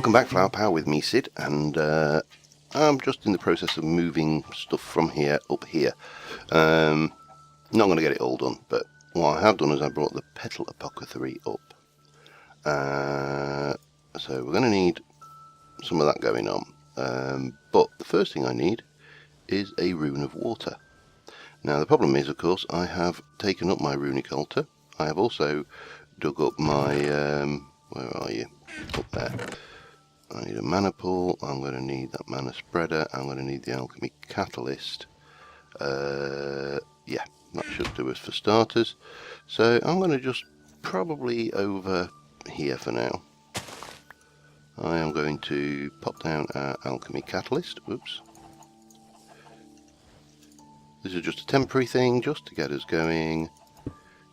Welcome back, Flower Power, with me, Sid, and I'm just in the process of moving stuff from here up here. Not going to get it all done, but what I have done is I brought the Petal Apothecary up. So we're going to need some of that going on, but the first thing I need is a Rune of Water. Now the problem is, of course, I have taken up my runic altar. I have also dug up my, where are you? Up there. I need a mana pool, I'm going to need that mana spreader, I'm going to need the alchemy catalyst. Yeah, that should do us for starters. So I'm going to just probably over here for now. I am going to pop down our alchemy catalyst. Oops. This is just a temporary thing, just to get us going.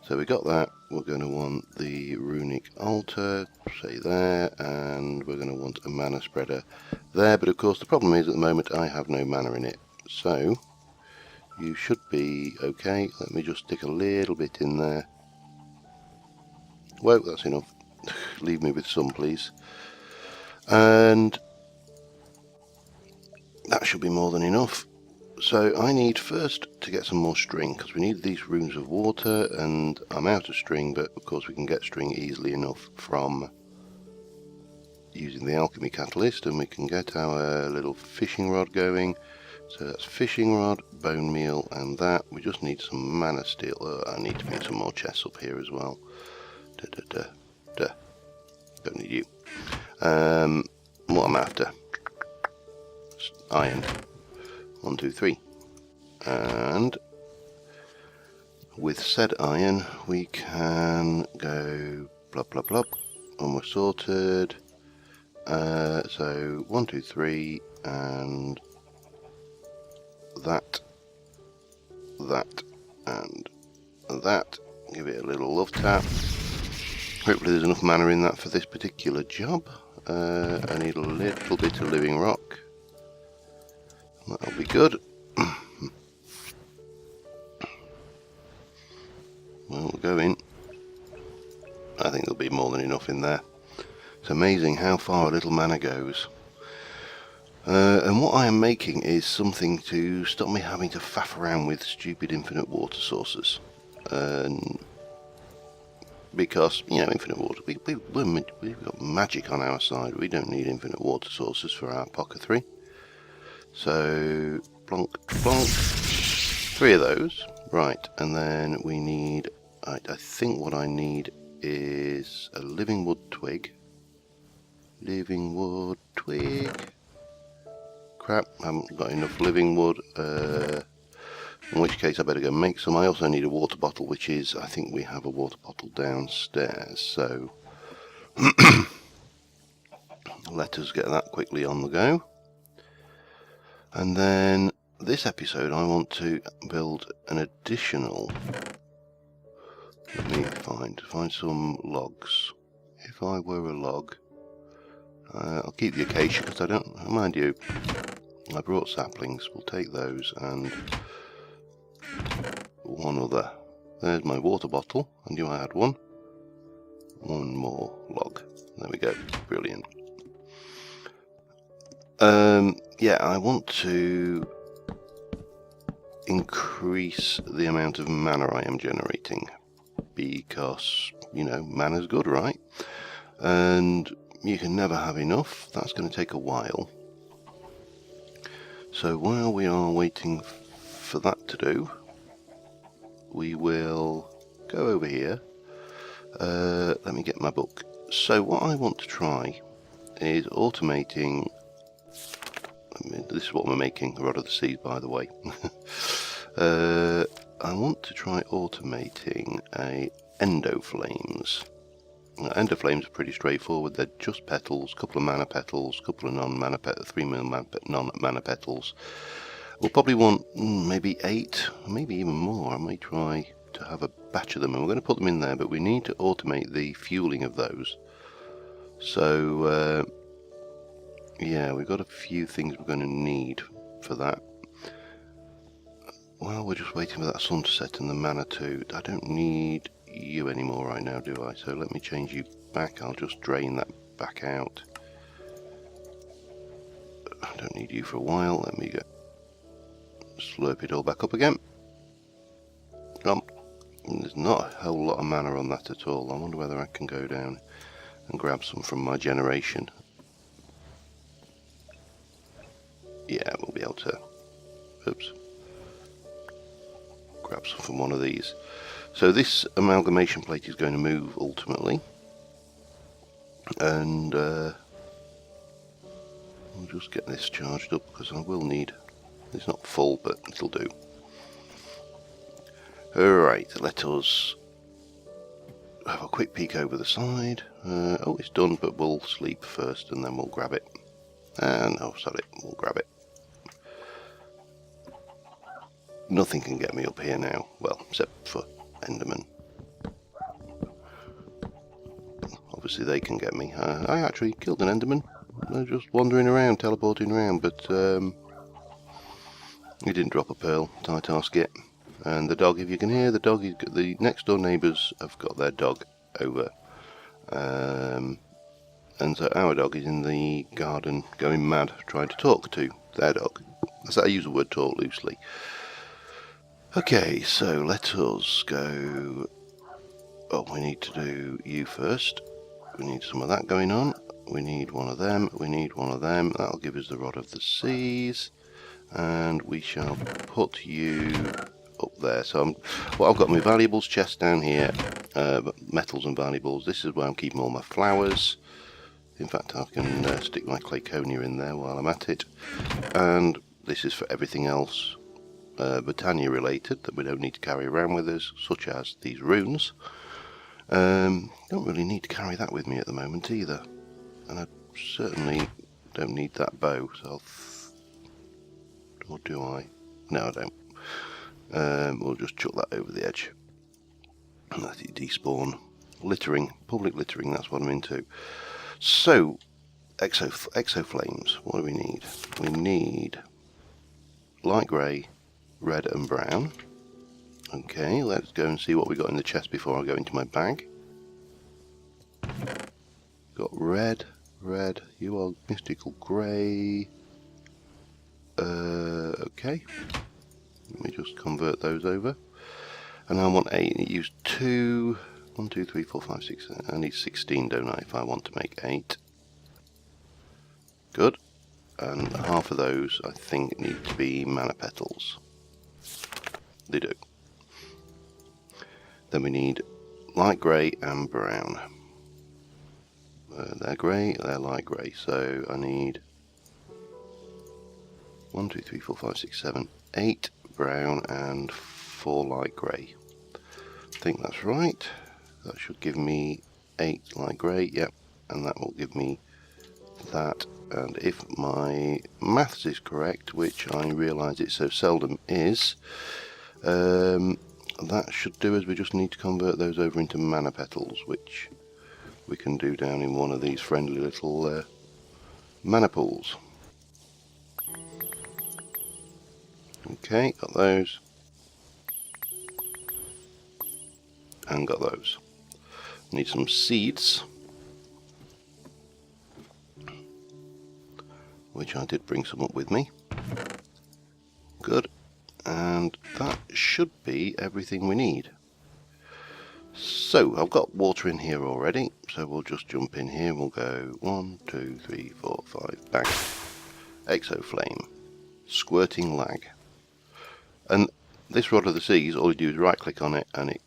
So we got that. We're going to want the runic altar, say there, and we're going to want a mana spreader there. But of course the problem is at the moment I have no mana in it. So you should be okay. Let me just stick a little bit in there. Whoa, that's enough. Leave me with some, please. And that should be more than enough. So I need first to get some more string, because we need these runes of water, and I'm out of string, but of course we can get string easily enough from using the alchemy catalyst, and we can get our little fishing rod going. So that's fishing rod, bone meal, and that. We just need some mana steel. I need to make some more chests up here as well. Don't need you. What I'm after. Iron. 1, 2, 3. And with said iron we can go blub blub blub when we're sorted. So 1, 2, 3, and that, and that. Give it a little love tap. Hopefully there's enough mana in that for this particular job. I need a little bit of living rock. That'll be good. Well, we'll go in. I think there'll be more than enough in there. It's amazing how far a little mana goes. And what I am making is something to stop me having to faff around with stupid infinite water sources. Because, you know, infinite water, we've got magic on our side. We don't need infinite water sources for our apothecary. So, plonk, plonk, 3 of those, right, and then we need, I think what I need is a living wood twig, crap, I haven't got enough living wood, in which case I better go make some. I also need a water bottle, which is, I think we have a water bottle downstairs, so let us get that quickly on the go. And then this episode I want to build an additional, let me find some logs. If I were a log, I'll keep the acacia because I don't, mind you, I brought saplings, we'll take those and one other. There's my water bottle, and you add one more log. There we go, brilliant. Yeah, I want to increase the amount of mana I am generating because, you know, mana's good, right? And you can never have enough. That's going to take a while. So while we are waiting for that to do, we will go over here. Let me get my book. So what I want to try is automating. This is what we're making, a Rod of the Seas, by the way. I want to try automating a Endoflames. Endoflames are pretty straightforward. They're just petals, couple of mana petals, couple of non-mana petals, 3 non-mana petals. We'll probably want maybe 8, maybe even more. I may try to have a batch of them, and we're going to put them in there, but we need to automate the fueling of those. So yeah, we've got a few things we're going to need for that. Well, we're just waiting for that sun to set and the mana too. I don't need you anymore right now, do I? So let me change you back. I'll just drain that back out. don't need you for a while. Let me go slurp it all back up again. There's not a whole lot of mana on that at all. I wonder whether I can go down and grab some from my generation. Yeah, we'll be able to. Oops. Grab some from one of these. So this amalgamation plate is going to move ultimately, and we'll just get this charged up because I will need. It's not full, but it'll do. Alright, let us have a quick peek over the side. Oh, it's done, but we'll sleep first and then we'll grab it. No, sorry, we'll grab it. Nothing can get me up here now, well, except for Enderman. Obviously they can get me. I actually killed an Enderman. They're just wandering around, teleporting around, but he didn't drop a pearl, Titar skit. And the dog, if you can hear, the next door neighbours have got their dog over. And so our dog is in the garden going mad, trying to talk to their dog. That's how I use the word talk loosely. Okay, so let us go. Oh, we need to do you first. We need some of that going on. We need one of them. We need one of them. That'll give us the Rod of the Seas. And we shall put you up there. So I've got my valuables chest down here. Metals and valuables. This is where I'm keeping all my flowers. In fact, I can stick my Clayconia in there while I'm at it. And this is for everything else Botania related that we don't need to carry around with us, such as these runes. Don't really need to carry that with me at the moment either, and I certainly don't need that bow, so or do I? No, I don't. We'll just chuck that over the edge and let it despawn. Littering, public littering, that's what I'm into. So, Exoflames, what do we need? We need light grey, red and brown. Okay, let's go and see what we got in the chest before I go into my bag. Got red, you are mystical grey. Okay, let me just convert those over. And I want 8, it used 2, 1, 2, 3, 4, 5, 6, I need 16, don't I, if I want to make 8. Good, and half of those I think need to be mana petals. They do. Then we need light grey and brown. They're grey, they're light grey, so I need 1, 2, 3, 4, 5, 6, 7, 8 brown and 4 light grey. I think that's right. That should give me 8 light grey, yep, and that will give me that. And if my maths is correct, which I realise it so seldom is, that should do us. We just need to convert those over into mana petals, which we can do down in one of these friendly little mana pools. Okay, got those. And got those. Need some seeds, which I did bring some up with me. Good. And that should be everything we need. So I've got water in here already, so we'll just jump in here. We'll go 1, 2, 3, 4, 5, bang. Exoflame, squirting lag. And this Rod of the Seas, all you do is right click on it and it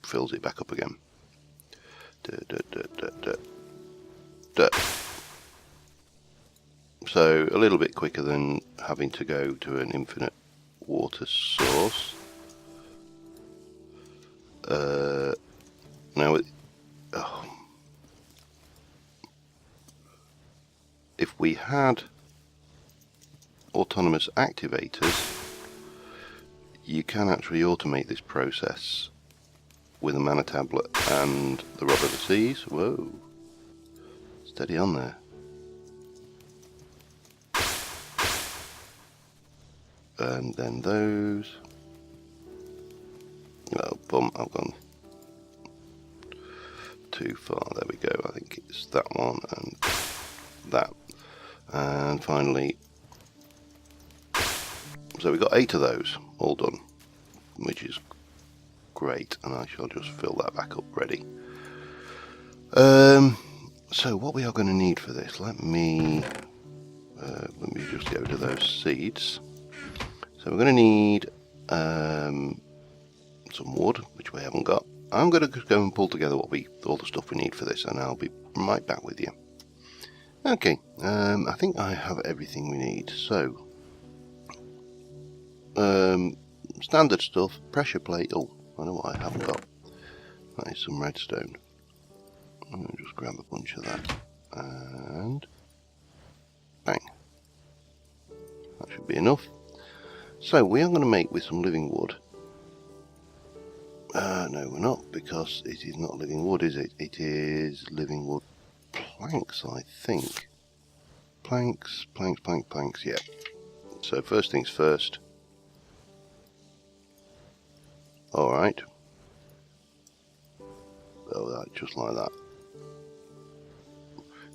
fills it back up again. So a little bit quicker than having to go to an infinite water source. Now, if we had autonomous activators, you can actually automate this process with a mana tablet and the Rod of the Seas. Whoa, steady on there. And then those. Oh, bum, I've gone too far. There we go. I think it's that one and that. And finally, So we've got 8 of those all done, which is great, and I shall just fill that back up ready. So what we are going to need for this, let me just go to those seeds. So we're going to need some wood, which we haven't got. I'm going to just go and pull together all the stuff we need for this, and I'll be right back with you. Okay, I think I have everything we need. So standard stuff, pressure plate. Oh, I know what I haven't got. That is some redstone. I'm going to just grab a bunch of that, and bang. That should be enough. So we are going to make with some living wood. No, we're not, because it is not living wood, is it? It is living wood planks, I think. Planks, yeah. So first things first. Alright. Oh, that, just like that.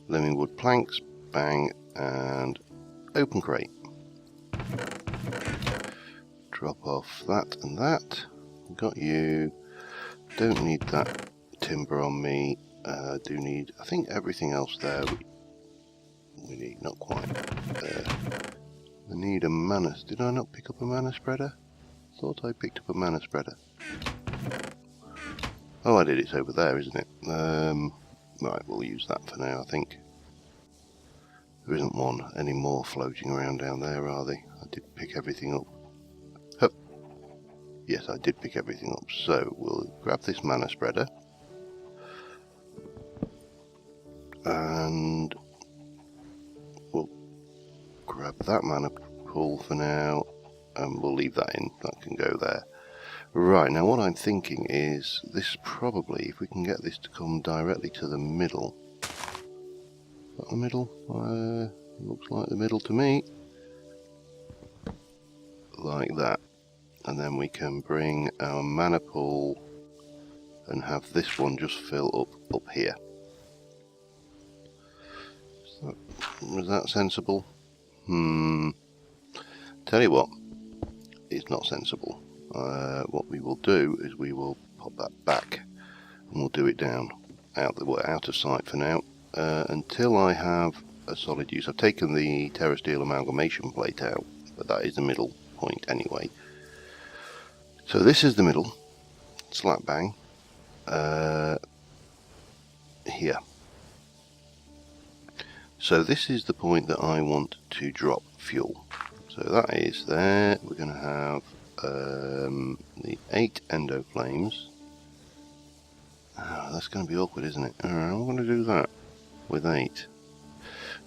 Living wood planks, bang, and open crate. Drop off that and that. Got you. Don't need that timber on me. Do need, I think, everything else there. We need, not quite. We need a mana. Did I not pick up a mana spreader? Thought I picked up a mana spreader. Oh, I did. It's over there, isn't it? Right, we'll use that for now, I think. There isn't one anymore floating around down there, are they? I did pick everything up. Hup. Yes, I did pick everything up. So we'll grab this mana spreader. And we'll grab that mana pool for now. And we'll leave that in. That can go there. Right, now what I'm thinking is this probably, if we can get this to come directly to the middle. Is that the middle? Looks like the middle to me. Like that. And then we can bring our mana pool and have this one just fill up here. Was that sensible? Tell you what, it's not sensible. What we will do is we will pop that back and we'll do it down out of sight for now until I have a solid use. I've taken the Terra Steel amalgamation plate out, but that is the middle point anyway. So this is the middle, slap bang, here. So this is the point that I want to drop fuel. So that is there. We're going to have the 8 Exoflames. Oh, that's going to be awkward, isn't it? I'm going to do that with 8.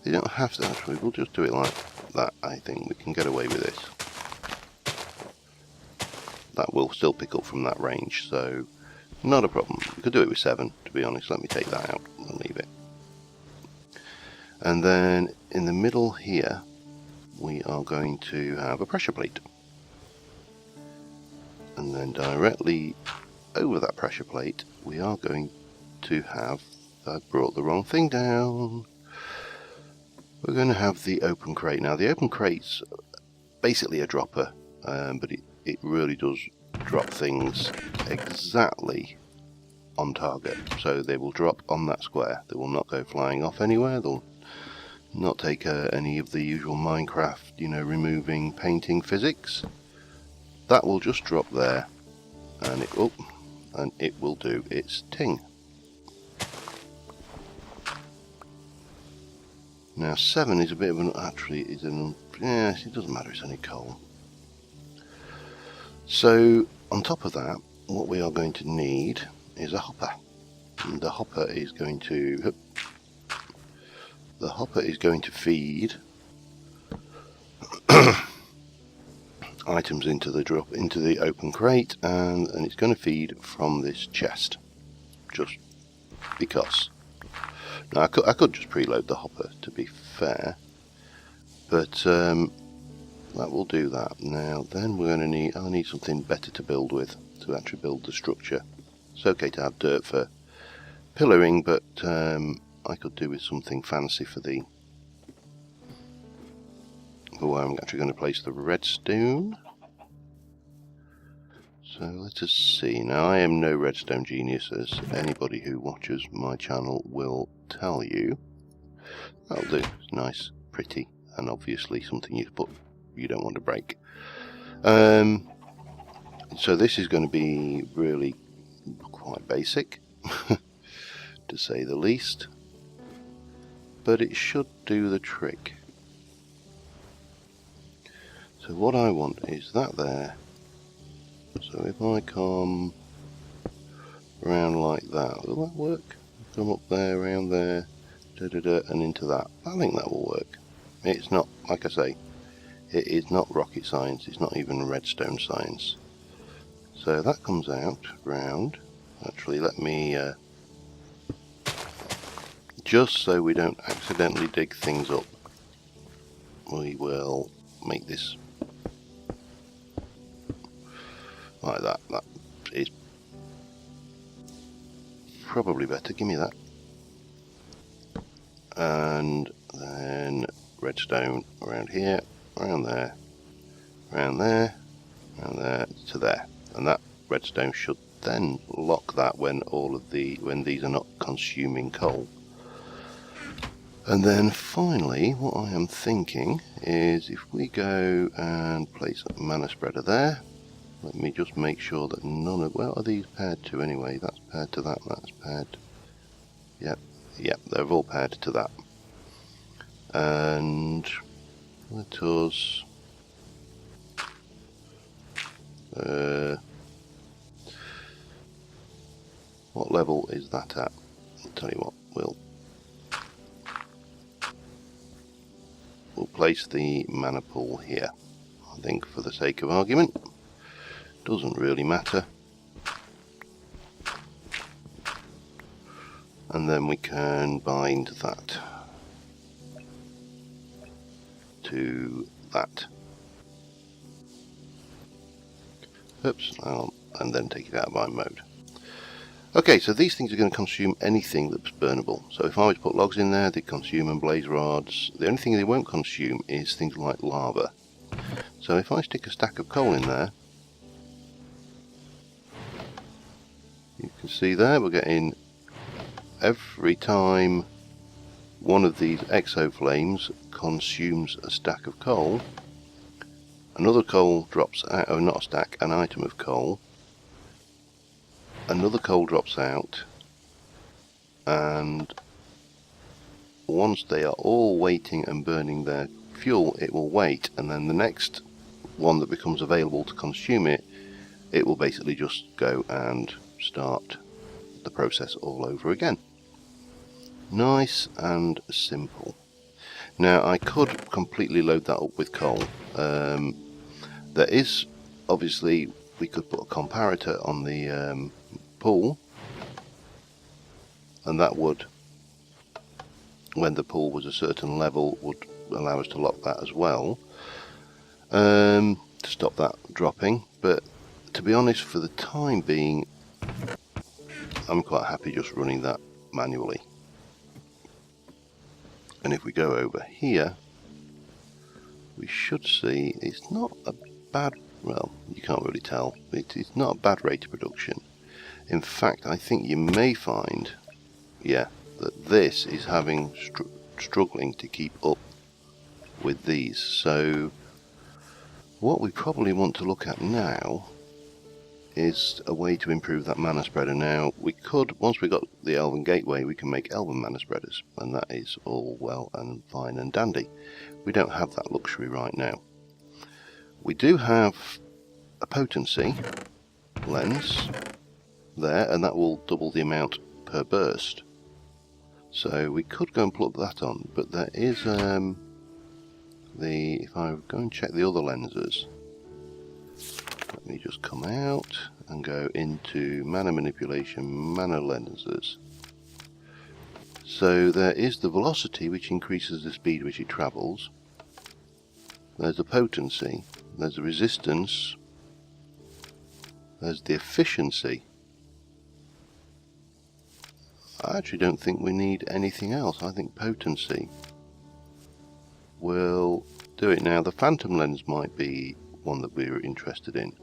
You don't have to actually, we'll just do it like that. I think we can get away with this. That will still pick up from that range, so not a problem. We could do it with 7, to be honest. Let me take that out and leave it. And then in the middle here, we are going to have a pressure plate. And then directly over that pressure plate, we are going to have, I brought the wrong thing down. We're going to have the open crate. Now the open crate's basically a dropper, but it really does drop things exactly on target. So they will drop on that square. They will not go flying off anywhere. They'll not take any of the usual Minecraft, removing painting physics. That will just drop there, and it will do its ting. Now 7 is a bit of an, yes, it doesn't matter, it's only coal. So on top of that, what we are going to need is a hopper. And the hopper is going to feed items into the open crate, and it's going to feed from this chest, just because. Now I could just preload the hopper, to be fair, but that will do that. Now then we're going to need, I need something better to build with, to actually build the structure. It's okay to have dirt for pillaring, but I could do with something fancy for the for where I'm actually going to place the redstone. So let us see. Now, I am no redstone genius, as anybody who watches my channel will tell you. That'll do. It's nice, pretty, and obviously something you don't want to break. So this is going to be really quite basic, to say the least, but it should do the trick. So what I want is that there. So if I come around like that, will that work? Come up there, around there, and into that. I think that will work. It's not, like I say, it is not rocket science. It's not even redstone science. So that comes out round. Actually, let me just so we don't accidentally dig things up, we will make this like that. That is probably better. Give me that. And then redstone around here, around there, around there, around there to there. And that redstone should then lock that when these are not consuming coal. And then finally, what I am thinking is if we go and place a mana spreader there, let me just make sure that none of, well, are these paired to anyway? That's paired to that, that's paired. Yep, they're all paired to that. And let us what level is that at? I'll tell you what, we'll place the mana pool here. I think for the sake of argument, doesn't really matter. And then we can bind that to that. Oops, and then take it out of bind mode. Okay, so these things are going to consume anything that's burnable. So if I was to put logs in there, they consume, and blaze rods. The only thing they won't consume is things like lava. So if I stick a stack of coal in there, you can see there we're getting, every time one of these exoflames consumes a stack of coal, another coal drops out, oh not a stack, an item of coal, another coal drops out, and once they are all waiting and burning their fuel, it will wait, and then the next one that becomes available to consume it, it will basically just go and start the process all over again. Nice and simple. Now I could completely load that up with coal. There is, obviously, we could put a comparator on the pool, and that would, when the pool was a certain level, would allow us to lock that as well, to stop that dropping. But to be honest, for the time being, I'm quite happy just running that manually. And if we go over here, we should see it's not a bad, well, you can't really tell, it's not a bad rate of production. In fact, I think you may find, yeah, that this is having struggling to keep up with these. So what we probably want to look at now is a way to improve that mana spreader. Now we could, once we got the Elven Gateway, we can make Elven mana spreaders, and that is all well and fine and dandy. We don't have that luxury right now. We do have a potency lens there, and that will double the amount per burst. So we could go and plug that on, but there is if I go and check the other lenses, let me just come out and go into mana manipulation, mana lenses. So there is the velocity, which increases the speed which it travels. There's the potency, there's the resistance, there's the efficiency. I actually don't think we need anything else. I think potency will do it. Now the phantom lens might be one that we're interested in,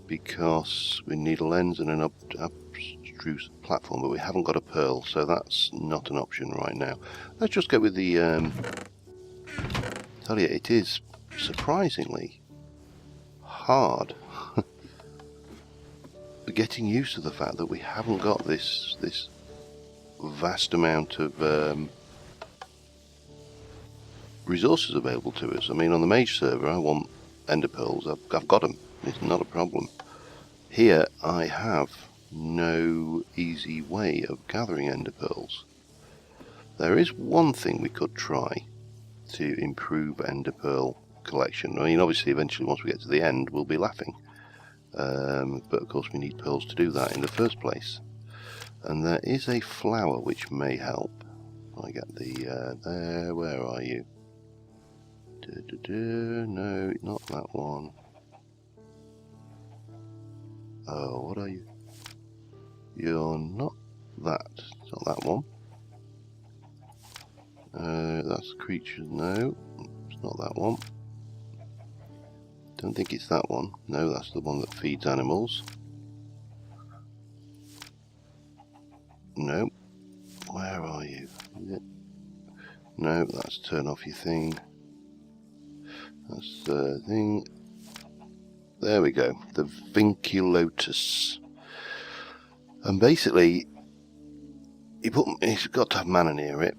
because we need a lens and an abstruse platform, but we haven't got a pearl, so that's not an option right now. Let's just go with the tell you, it is surprisingly hard getting used to the fact that we haven't got this vast amount of resources available to us. I mean, on the mage server I want ender pearls, I've got them, it's not a problem. Here I have no easy way of gathering ender pearls. There is one thing we could try to improve ender pearl collection. I mean, obviously eventually once we get to the end we'll be laughing, but of course we need pearls to do that in the first place. And there is a flower which may help. I get the there, where are you? No, not that one. Oh, what are you? You're not that. It's not that one. That's creatures. No, it's not that one. Don't think it's that one. No, that's the one that feeds animals. No. Where are you? No, that's turn off your thing. That's the thing. There we go. The Vinculotus. And basically, it's got to have mana near it.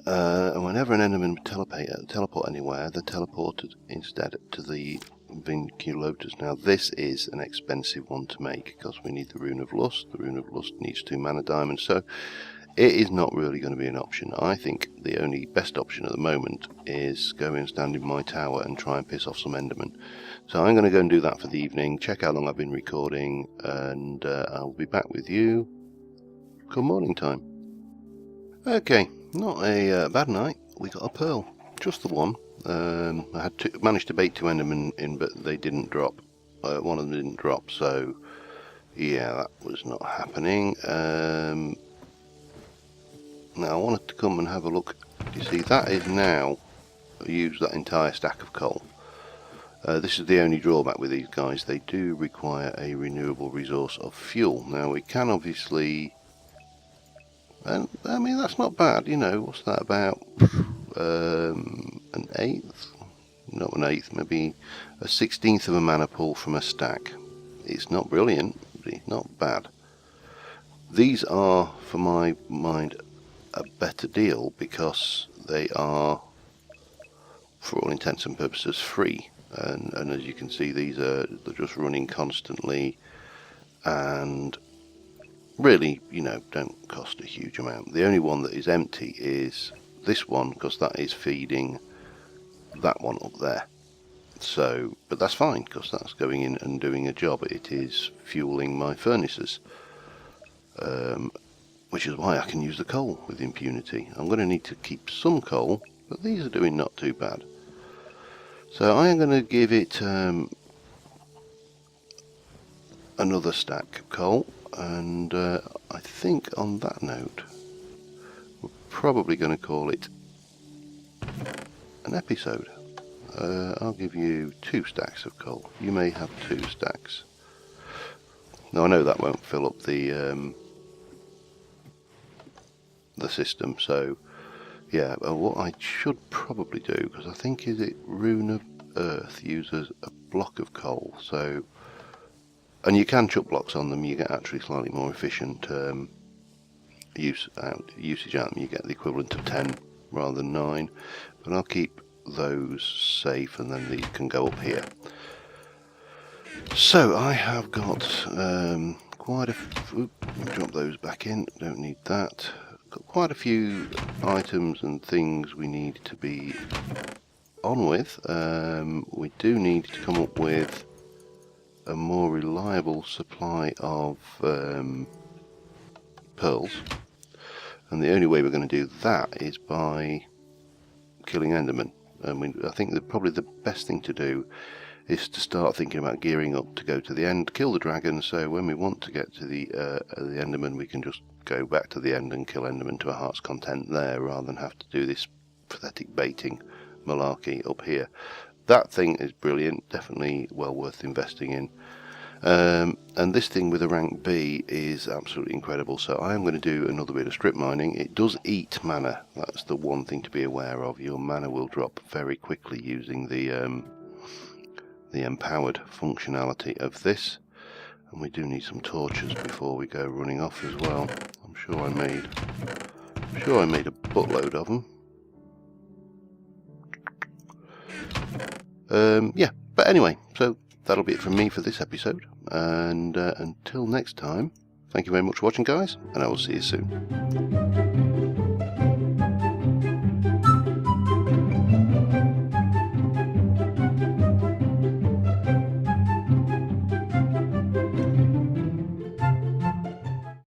And whenever an enemy teleport anywhere, they're teleported instead to the Vinculotus. Now this is an expensive one to make because we need the Rune of Lust. The Rune of Lust needs 2 mana diamonds, so it is not really going to be an option. I think the only best option at the moment is go and stand in my tower and try and piss off some endermen. So I'm going to go and do that for the evening, check how long I've been recording, and I'll be back with you come morning time. Okay, not a bad night. We got a pearl, just the one. I had managed to bait 2 endermen in, but they didn't drop. One of them didn't drop, so yeah, that was not happening. Now I wanted to come and have a look. You see, that is now used that entire stack of coal. This is the only drawback with these guys. They do require a renewable resource of fuel. Now we can obviously, and I mean that's not bad. You know, what's that about? An eighth? Not an eighth, maybe a 16th of a mana pull from a stack. It's not brilliant, but it's not bad. These are, for my mind, a better deal because they are, for all intents and purposes, free. And as you can see, they're just running constantly, and really, you know, don't cost a huge amount. The only one that is empty is this one, because that is feeding that one up there. So, but that's fine because that's going in and doing a job. It is fueling my furnaces, which is why I can use the coal with impunity. I'm going to need to keep some coal, but these are doing not too bad. So I am going to give it another stack of coal, and I think on that note we're probably going to call it an episode. I'll give you 2 stacks of coal. You may have 2 stacks. Now I know that won't fill up the system, so yeah, what I should probably do, because I think is it Rune of Earth uses a block of coal, so, and you can chuck blocks on them, you get actually slightly more efficient usage out of them. You get the equivalent of 10 rather than 9, but I'll keep those safe, and then these can go up here. So I have got quite a drop those back in, don't need that. Got quite a few items and things we need to be on with. We do need to come up with a more reliable supply of pearls, and the only way we're going to do that is by killing endermen. I think that probably the best thing to do is to start thinking about gearing up to go to the end, kill the dragon, so when we want to get to the enderman we can just go back to the end and kill enderman to a heart's content there, rather than have to do this pathetic baiting malarkey up here. That thing is brilliant, definitely well worth investing in. And this thing with a rank B is absolutely incredible. So I am going to do another bit of strip mining. It does eat mana. That's the one thing to be aware of. Your mana will drop very quickly using the empowered functionality of this. And we do need some torches before we go running off as well. I'm sure I made a buttload of them. Yeah, but anyway, so that'll be it from me for this episode, and until next time, thank you very much for watching, guys, and I will see you soon.